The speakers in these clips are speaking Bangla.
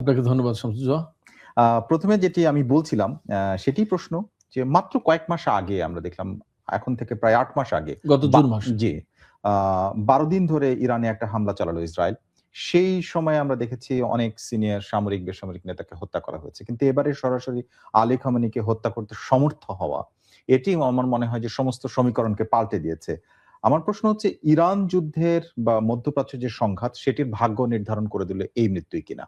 আপনাকে ধন্যবাদ শামসুজ্জোহা। প্রথমে যেটি আমি বলছিলাম সেটি প্রশ্ন যে মাত্র কয়েক মাস আগে আমরা দেখলাম, এখন থেকে প্রায় 8 মাস আগে, গত জুন মাসে। জি, 12 দিন ধরে ইরানে একটা হামলা চালালো ইসরায়েল। সেই সময় আমরা দেখেছি অনেক সিনিয়র সামরিক বেসামরিক নেতাকে হত্যা করা হয়েছে, কিন্তু এবারে সরাসরি আলী খামেনিকে হত্যা করতে সমর্থ হওয়া, এটি আমার মনে হয় যে সমস্ত সমীকরণকে পাল্টে দিয়েছে। আমার প্রশ্ন হচ্ছে, ইরান যুদ্ধের বা মধ্যপ্রাচ্যের যে সংঘাত, সেটির ভাগ্য নির্ধারণ করে দিলে এই মৃত্যুই কিনা?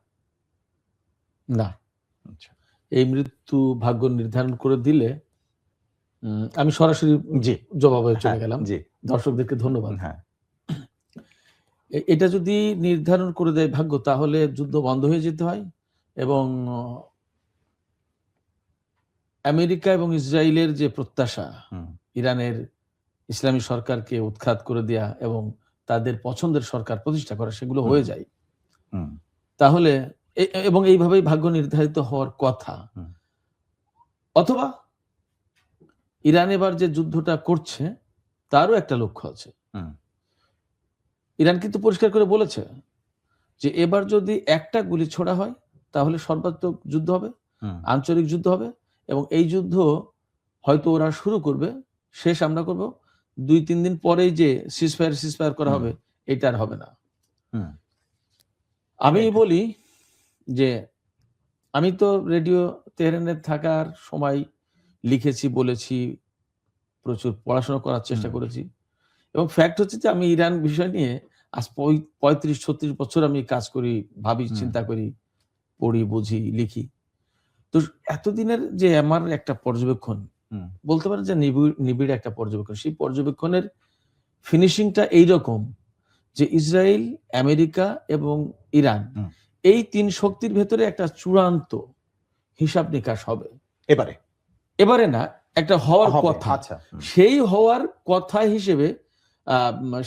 না, আচ্ছা, এই মৃত্যু ভাগ্য নির্ধারণ করে দিলে আমি সরাসরি জি, জবাবে চলে হ্যাঁ, গেলাম। জি, দর্শকদেরকে ধন্যবাদ। হ্যাঁ, এটা যদি নির্ধারণ করে দেয় ভাগ্য, তাহলে যুদ্ধ বন্ধ হয়ে যেতে হয় এবং আমেরিকা এবং ইসরায়েলের যে প্রত্যাশা, হুম, ইরানের ইসলামী সরকারকে উৎখাত করে দেয়া এবং তাদের পছন্দের সরকার প্রতিষ্ঠা করা, সেগুলো হয়ে যায়। হুম, তাহলে এবং এইভাবেই ভাগ্য নির্ধারিত হওয়ার কথা। হুম, অথবা ইরান এবার যে যুদ্ধটা করছে তারও একটা লক্ষ্য আছে। হুম, ইরান কিন্তু পরিষ্কার করে বলেছে যে এবার যদি একটা গুলি ছোড়া হয় তাহলে সর্বাত্মক যুদ্ধ হবে, হুম, আঞ্চলিক যুদ্ধ হবে এবং এই যুদ্ধ হয়তো ওরা শুরু করবে, শেষ আমরা করব। 2-3 দিন পরেই যে সিজফায়ার করা হবে, এটা আর হবে না। হুম, আমি বলি যে আমি তো রেডিও তেহরানে থাকার সময় লিখেছি, বলেছি, প্রচুর পড়াশোনা করার চেষ্টা করেছি এবং ফ্যাক্ট হচ্ছে যে আমি ইরান বিষয় নিয়ে আজ 35-36 বছর আমি কাজ করি, ভাবি, চিন্তা করি, পড়ি, বুঝি, লিখি। তো এতদিনের যে আমার একটা পর্যবেক্ষণ, বলতে পারেন যে নিবিড় একটা পর্যবেক্ষণ, সেই পর্যবেক্ষণের ফিনিশিংটা এইরকম যে ইসরায়েল, আমেরিকা এবং ইরান, এই 3 শক্তির ভেতরে একটা চূড়ান্ত হিসাব নিকাশ হবে এবারে না, একটা হওয়ার কথা। সেই হওয়ার কথা হিসেবে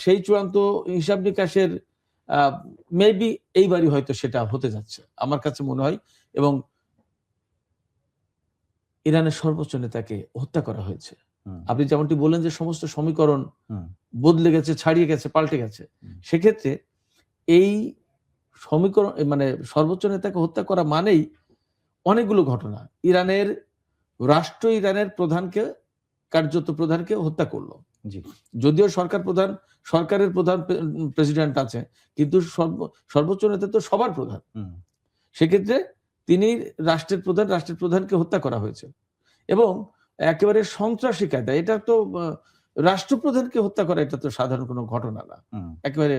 সেই চূড়ান্ত হিসাব নিকাশের মেবি এইবারই হয়তো সেটা হতে যাচ্ছে আমার কাছে মনে হয়। এবং ইরানের সর্বোচ্চ নেতাকে হত্যা করা হয়েছে। আপনি যেমনটি বললেন যে সমস্ত সমীকরণ বদলে গেছে, ছাড়িয়ে গেছে, পাল্টে গেছে। সেক্ষেত্রে এই সমীকরণ মানে সর্বোচ্চ নেতাকে হত্যা করা মানেই অনেকগুলো ঘটনা। ইরানের রাষ্ট্র ইরানের কার্যত প্রধানকে হত্যা করলো। যদিও সরকারের প্রধান প্রেসিডেন্ট আছে, কিন্তু সর্বোচ্চ নেতা তো সবার প্রধান। সেক্ষেত্রে তিনি রাষ্ট্রের প্রধানকে হত্যা করা হয়েছে এবং একেবারে সন্ত্রাসী কায়দায়। এটা তো রাষ্ট্রপ্রধানকে হত্যা করা, এটা তো সাধারণ কোনো ঘটনা না। একেবারে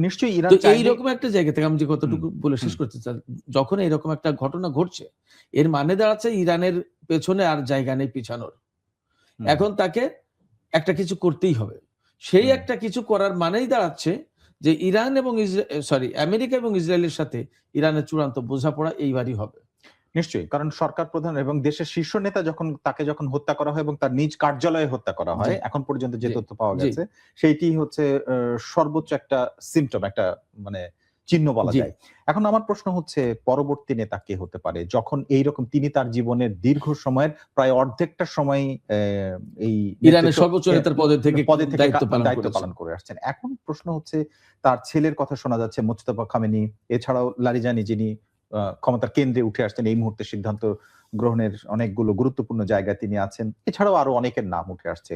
নিশ্চয়ই এইরকম একটা জায়গা থেকে আমি যে কতটুকু বলে শেষ করতে চাই, যখন এইরকম একটা ঘটনা ঘটছে, এর মানে দাঁড়াচ্ছে ইরানের পেছনে আর জায়গা নেই পিছানোর। এখন তাকে একটা কিছু করতেই হবে। সেই একটা কিছু করার মানেই দাঁড়াচ্ছে যে ইরান এবং আমেরিকা এবং ইসরায়েলের সাথে ইরানের চূড়ান্ত বোঝাপড়া এইবারই হবে। নিশ্চয়ই, কারণ সরকার প্রধান এবং দেশের শীর্ষ নেতা যখন হত্যা করা হয় এবং তার নিজ কার্যালয়ে হত্যা করা হয়, এখন পর্যন্ত যে তথ্য পাওয়া গেছে, সেইটি হচ্ছে সর্বোচ্চ একটা সিম্পটম, একটা মানে চিহ্ন বলা যায়। এখন আমার প্রশ্ন হচ্ছে, পরবর্তী নেতা কে হতে পারে, যখন এইরকম তিনি তার জীবনের দীর্ঘ সময়ের প্রায় অর্ধেকটা সময় এই ইরানের সর্বোচ্চ নেতার পদে থেকে দায়িত্ব পালন করে আসছেন। এখন প্রশ্ন হচ্ছে, তার ছেলের কথা শোনা যাচ্ছে, মোজতবা খামেনি, এছাড়াও লারিজানি, যিনি ক্ষমতার কেন্দ্রে উঠে আসছেন, এই মুহূর্তে সিদ্ধান্ত গ্রহণের অনেকগুলো গুরুত্বপূর্ণ জায়গায় তিনি আছেন, এছাড়াও আরো অনেকের নাম উঠে আসছে।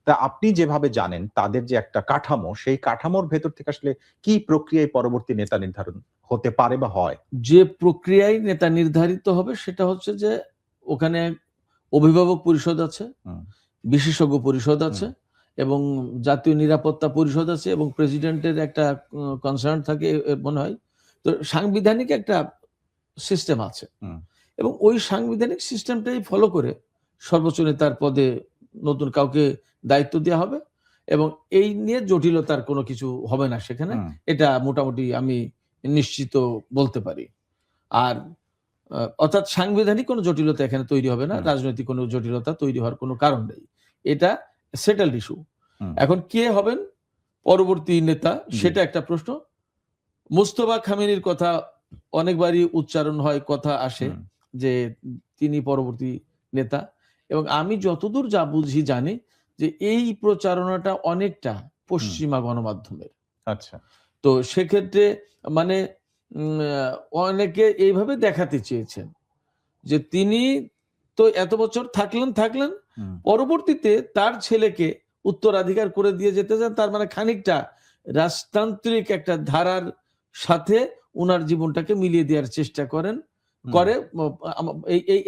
তা আপনি যেভাবে জানেন তাদের যে একটা কাঠামো, সেই কাঠামোর ভেতর থেকে আসলে কি প্রক্রিয়ায় পরবর্তী নেতা নির্ধারণ হতে পারে বা হয়? যে প্রক্রিয়ায় নেতা নির্ধারিত হবে সেটা হচ্ছে যে ওখানে অভিভাবক পরিষদ আছে, বিশেষজ্ঞ পরিষদ আছে এবং জাতীয় নিরাপত্তা পরিষদ আছে এবং প্রেসিডেন্টের একটা কনসার্ন থাকে মনে হয়। তো সাংবিধানিক একটা সিস্টেম আছে এবং ওই সাংবিধানিক সিস্টেমটাই ফলো করে সর্বোচ্চ নেতার পদে নতুন কাউকে দায়িত্ব দেওয়া হবে এবং এই নিয়ে জটিলতার কোনো কিছু হবে না সেখানে। এটা মোটামুটি আমি নিশ্চিত বলতে পারি। আর অর্থাৎ সাংবিধানিক কোনো জটিলতা এখানে তৈরি হবে না, রাজনৈতিক কোনো জটিলতা তৈরি হওয়ার কোনো কারণ নেই। এটা সেটেলড ইস্যু। এখন কে হবেন পরবর্তী নেতা, সেটা একটা প্রশ্ন। মোজতবা খামেনির কথা অনেকবারই উচ্চারণ হয়, কথা আসে যে তিনি পরবর্তী নেতা এবং আমি যতদূর যা বুঝি জানি যে এই প্রচারণাটা অনেকটা পশ্চিমা গণমাধ্যমের। আচ্ছা। তো সেক্ষেত্রে মানে অনেকে এইভাবে দেখাতে চেয়েছেন যে তিনি তো এত বছর থাকলেন, পরবর্তীতে তার ছেলেকে উত্তরাধিকার করে দিয়ে যেতে চান, তার মানে খানিকটা রাজতান্ত্রিক একটা ধারার সাথে উনার জীবনটাকে মিলিয়ে দেওয়ার চেষ্টা করে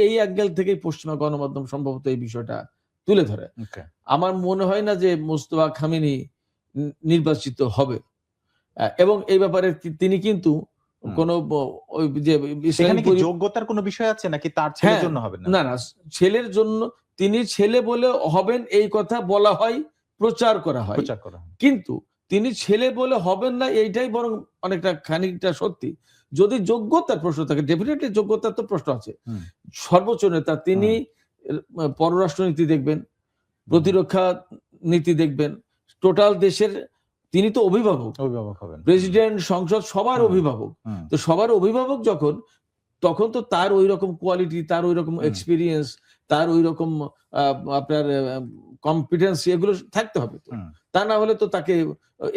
এই অ্যাঙ্গেল থেকেই পশ্চিমা গণমাধ্যম সম্ভবত এই বিষয়টা তুলে ধরে। আমার মনে হয় না যে মোস্তফা খামেনি নির্বাচিত হবে, এবং এই ব্যাপারে তিনি কিন্তু কোন ওই যে যোগ্যতার কোনো বিষয় আছে নাকি তার ছেলের জন্য হবে না, ছেলের জন্য তিনি ছেলে বলে হবেন এই কথা বলা হয়, প্রচার করা হয়, কিন্তু তিনি ছেলে বলে হবেন না এইটাই বরং অনেকটা খানিকটা সত্যি। যদি যোগ্যতার প্রশ্ন থাকে, ডেফিনেটলি যোগ্যতার তো প্রশ্ন আছে। সর্বোচ্চ নেতা, তিনি পররাষ্ট্রনীতি দেখবেন, প্রতিরক্ষা নীতি দেখবেন, টোটাল দেশের তিনি তো অভিভাবক হবেন, প্রেসিডেন্ট, সংসদ সবার অভিভাবক। তো সবার অভিভাবক যখন, তখন তো তার ওই রকম কোয়ালিটি, তার ওই রকম এক্সপিরিয়েন্স, তার ওই রকম আপনার কম্পিটেন্স এগুলো থাকতে হবে। তা না হলে তো তাকে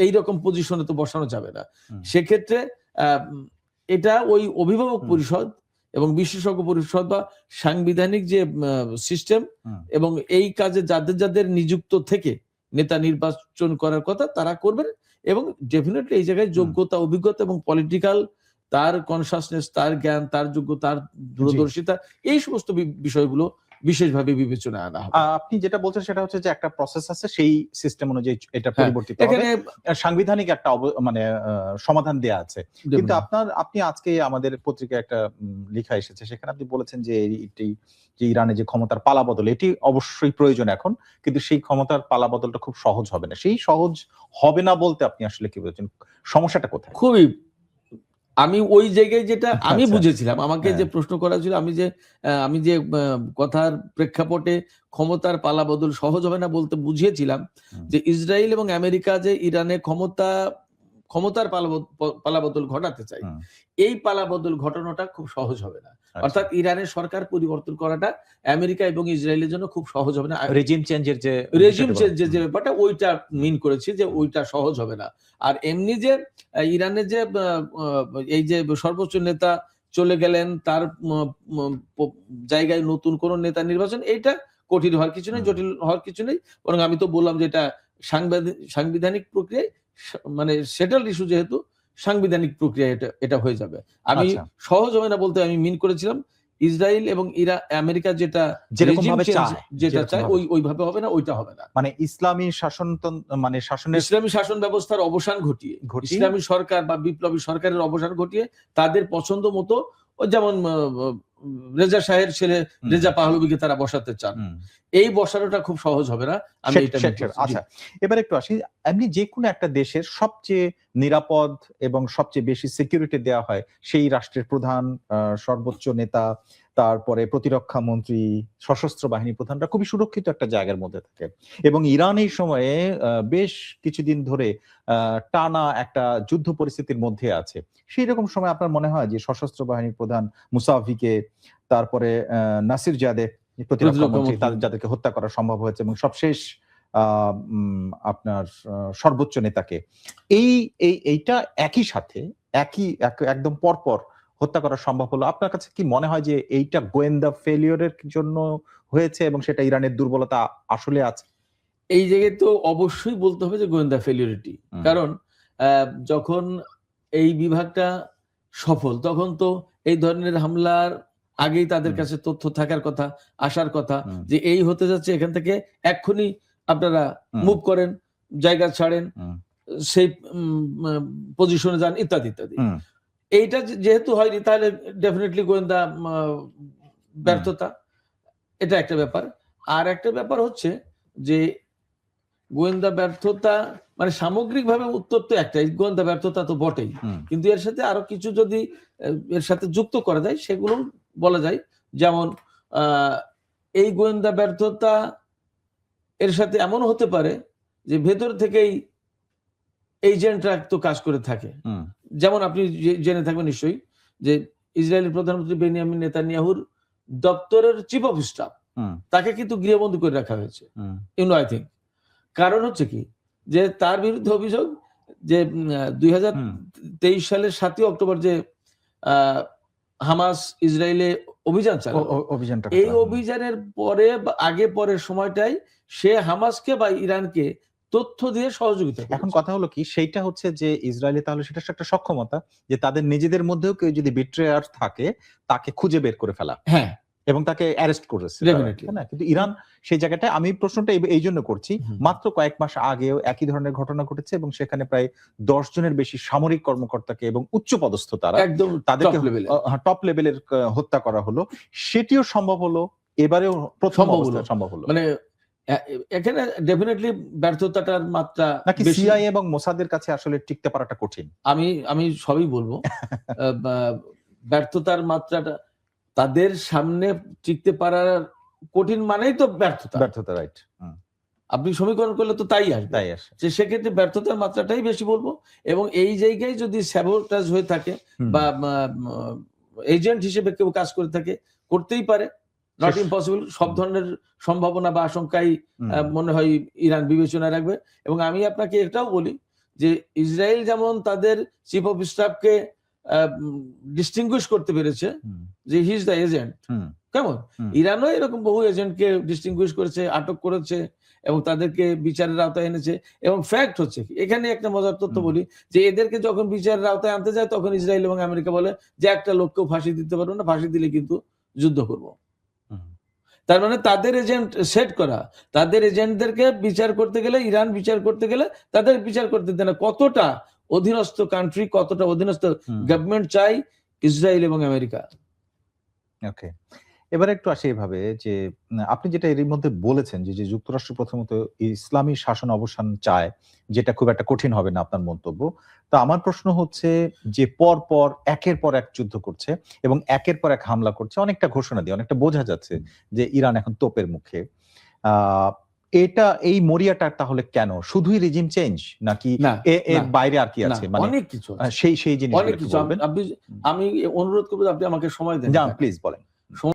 এইরকম পজিশনে তো বসানো যাবে না। সেক্ষেত্রে এটা ওই অভিভাবক পরিষদ এবং বিশেষজ্ঞ পরিষদ বা সাংবিধানিক যে সিস্টেম এবং এই কাজে যাদের যাদের নিযুক্ত থেকে নেতা নির্বাচন করার কথা তারা করবেন, এবং ডেফিনেটলি এই জায়গায় যোগ্যতা, অভিজ্ঞতা এবং পলিটিক্যাল তার কনসাসনেস, তার জ্ঞান, তার যোগ্যতা, তার দূরদর্শিতা, এই সমস্ত বিষয়গুলো বিশেষভাবে বিবেচনায় আনা হবে। আপনি যেটা বলছেন সেটা হচ্ছে যে একটা প্রসেস আছে, সেই সিস্টেম অনুযায়ী এটা পরিবর্তিত হবে, এখানে সাংবিধানিক একটা মানে সমাধান দেয়া আছে। কিন্তু আপনি আজকে আমাদের পত্রিকায় একটা লেখা এসেছে, সেখানে আপনি বলেছেন যে যে ইরানে যে ক্ষমতার পালাবদল, এটি অবশ্যই প্রয়োজন এখন, কিন্তু সেই ক্ষমতার পালাবদলটা খুব সহজ হবে না। সেই সহজ হবে না বলতে আপনি আসলে কি বলছেন, সমস্যাটা কোথায়? খুবই, আমি ওই জায়গায় যেটা আমি বুঝেছিলাম, আমাকে যে প্রশ্ন করা ছিল, আমি যে কথার প্রেক্ষাপটে ক্ষমতার পালাবদল সহজ হবে না বলতে বুঝিয়েছিলাম যে ইসরায়েল এবং আমেরিকা যে ইরানে ক্ষমতার পালাবদল ঘটাতে চাই, এই পালাবদল ঘটানোটা খুব সহজ হবে না। অর্থাৎ ইরানের সরকার পরিবর্তন করাটা আমেরিকা এবং ইসরায়েলের জন্য খুব সহজ হবে না। রেজিম চেঞ্জের যে ব্যাপারটা, ওইটা মিন করেছি যে ওইটা সহজ হবে না। আর এমনি যে ইরানের যে এই যে সর্বোচ্চ নেতা চলে গেলেন, তার জায়গায় নতুন কোন নেতা নির্বাচন, এটা কঠিন হওয়ার কিছু নেই, জটিল হওয়ার কিছু নেই। বরং আমি তো বললাম যে এটা সাংবিধানিক প্রক্রিয়ায়, মানে সেটেলড ইস্যু, যেহেতু সাংবিধানিক প্রক্রিয়া এটা হয়ে যাবে। আমি সহজ হবে না বলতে আমি মিন করেছিলাম ইসরায়েল এবং আমেরিকা যেটা চায় ওইভাবে হবে না, ওইটা হবে না। মানে ইসলামী শাসন ব্যবস্থার অবসান ঘটিয়ে, ইসলামী সরকার বা বিপ্লবী সরকারের অবসান ঘটিয়ে তাদের পছন্দ মতো, যেমন রেজা শাহের ছেলে রেজা পাহলবিকে তারা বসাতে চান, এই বসানোটা খুব সহজ হবে না। আমি এটা আচ্ছা, এবার একটু আসি, এমনি যে কোনো একটা দেশের সবচেয়ে নিরাপদ এবং সবচেয়ে বেশি সিকিউরিটি দেওয়া হয় সেই রাষ্ট্রের প্রধান, সর্বোচ্চ নেতা, তারপরে প্রতিরক্ষা মন্ত্রী, সশস্ত্র বাহিনী প্রধানরা খুবই সুরক্ষিত একটা জায়গার মধ্যে থাকে। এবং ইরান এই সময়ে বেশ কিছুদিন ধরে টানা একটা যুদ্ধ পরিস্থিতির মধ্যে আছে। সেই রকম সময় আপনার মনে হয় যে সশস্ত্র বাহিনীর প্রধান মুসাভিকে, তারপরে নাসির জাদে প্রতিরক্ষা মন্ত্রী, যাদেরকে হত্যা করা সম্ভব হয়েছে, এবং সবশেষ আপনার সর্বোচ্চ নেতাকে, এইটা একই সাথে একদম পরপর হত্যা করা সম্ভব হলো, আপনার কাছে কি মনে হয় যে এইটা গোয়েন্দা ফেলিওরের জন্য হয়েছে এবং সেটা ইরানের দুর্বলতা আসলে আছে? এই জায়গায় তো অবশ্যই বলতে হবে যে গোয়েন্দা ফেলিওরিটি। কারণ যখন এই বিভাগটা সফল, তখন তো এই ধরনের হামলার আগেই তাদের কাছে তথ্য থাকার কথা, আসার কথা, যে এই হতে যাচ্ছে, এখান থেকে এক্ষুনি আপনারা মুভ করেন, জায়গা ছাড়েন, সেই পজিশনে যান, ইত্যাদি ইত্যাদি। এইটা যেহেতু হয়নি, তাহলে ডেফিনেটলি গোয়েন্দা ব্যর্থতা, এটা একটা ব্যাপার। আর একটা ব্যাপার হচ্ছে যে গোয়েন্দা ব্যর্থতা মানে সামগ্রিকভাবে উত্তর তো একটাই, গোয়েন্দা ব্যর্থতা তো বটেই, কিন্তু এর সাথে আরো কিছু যদি এর সাথে যুক্ত করা যায় সেগুলো বলা যায়। যেমন এই গোয়েন্দা ব্যর্থতা এর সাথে এমন হতে পারে যে ভেতর থেকেই এজেন্টরা তো কাজ করে থাকে। যেমন আপনি জেনে থাকবেন নিশ্চয়ই যে ইসরায়েলের প্রধানমন্ত্রী বেনিয়ামিন নেতানিয়াহুর দপ্তরের চিফ অফ স্টাফ, তাকে কিন্তু গৃহবন্দী করে রাখা হয়েছে, আই থিঙ্ক। কারণ হচ্ছে কি, যে তার বিরুদ্ধে অভিযোগ যে 2023 সালের 7 অক্টোবর যে হামাস ইসরায়েলে অভিযান চালালো। অভিযানটা এই অভিযানের পরে বা আগে পরের সময়টাই সে হামাসকে বা ইরানকে তথ্য দিয়ে সহযোগিতা এখন করেছে। কথা হলো কি, সেইটা হচ্ছে যে ইসরায়েলি তাহলে সেটা একটা সক্ষমতা যে তাদের নিজেদের মধ্যেও কেউ যদি বিট্রেয়ার থাকে তাকে খুঁজে বের করে ফেলা হ্যাঁ, এবং তাকে অ্যারেস্ট করেছে তারা, Definitely. তাই না? কিন্তু ইরান সেই জায়গাটায়, আমি প্রশ্নটা এই জন্য করছি, হুম। মাত্র কয়েক মাস আগেও একই ধরনের ঘটনা ঘটেছে এবং সেখানে প্রায় 10 জনের বেশি সামরিক কর্মকর্তাকে এবং উচ্চ পদস্থ তারা একদম তাদেরকে top level এ। টপ লেভেলের হত্যা করা হলো। সেটিও সম্ভব হলো, এবারেও প্রথম সম্ভব হলো। অবস্থায় সম্ভব হলো। মানে এখানে ডেফিনেটলি ব্যর্থতাটার মাত্রা নাকি বেশি। সিআইএ এবং মোসাদের কাছে আসলে টিকতে পারাটা কঠিন? আমি সবই বলবো। ব্যর্থতার মাত্রাটা তাদের সামনে টিকতে পারার কঠিন মানেই তো ব্যর্থতা। ব্যর্থতা, রাইট। আপনি সমীকরণ করলে তো তাই আসবে। তাই আসে। যে সেক্ষেত্রে ব্যর্থতার মাত্রাটাই বেশি বলবো। এবং এই জায়গায় যদি স্যাবোটাজ হয়ে থাকে বা এজেন্ট হিসেবে কেউ কাজ করে থাকে, করতেই পারে, নট ইম্পসিবল। সব ধরনের সম্ভাবনা বা আশঙ্কাই মনে হয় ইরান বিবেচনায় রাখবে। এবং আমি আপনাকে এটাও বলি যে ইসরায়েল যেমন তাদের চিফ অফ স্টাফকে ডিস্টিংগুইশ করতে পেরেছে যে হি ইজ দ্য এজেন্ট, কেমন ইরানও এরকম বহু এজেন্টকে ডিস্টিংগুইশ করেছে, আটক করেছে এবং তাদেরকে বিচারের আওতায় এনেছে। এবং ফ্যাক্ট হচ্ছে এখানে একটা মজার তথ্য বলি যে এদেরকে যখন বিচারের আওতায় আনতে যায় তখন ইসরায়েল এবং আমেরিকা বলে যে একটা লোককেও ফাঁসি দিতে পারবো না, ফাঁসি দিলে কিন্তু যুদ্ধ করব। তার মানে তাদের এজেন্ট সেট করা, তাদের এজেন্টদেরকে বিচার করতে গেলে, ইরান বিচার করতে গেলে তাদের বিচার করতে দেয় না। কতটা অধীনস্থ কান্ট্রি, কতটা অধীনস্থ গভর্নমেন্ট চাই ইসরায়েল এবং আমেরিকা। ওকে, এবারে একটু আসি এভাবে যে আপনি যেটা এর মধ্যে বলেছেন যে যুক্তরাষ্ট্র প্রথমত ইসলামী শাসন অবসান চায়, যেটা খুব একটা কঠিন হবে না আপনার মন্তব্য। তো আমার প্রশ্ন হচ্ছে যে পর পর একের পর এক যুদ্ধ করছে এবং একের পর এক হামলা করছে, অনেকটা ঘোষণা দিয়ে অনেকটা বোঝা যাচ্ছে যে ইরান এখন তোপের মুখে। এটা এই মরিয়াটা তাহলে কেন? শুধুই রিজিম চেঞ্জ নাকি এর বাইরে আর কি আছে? মানে অনেক কিছু, সেই জিনিসগুলো একটু বলবেন। আমি অনুরোধ করব আপনি আমাকে সময় দেন। প্লিজ বলেন।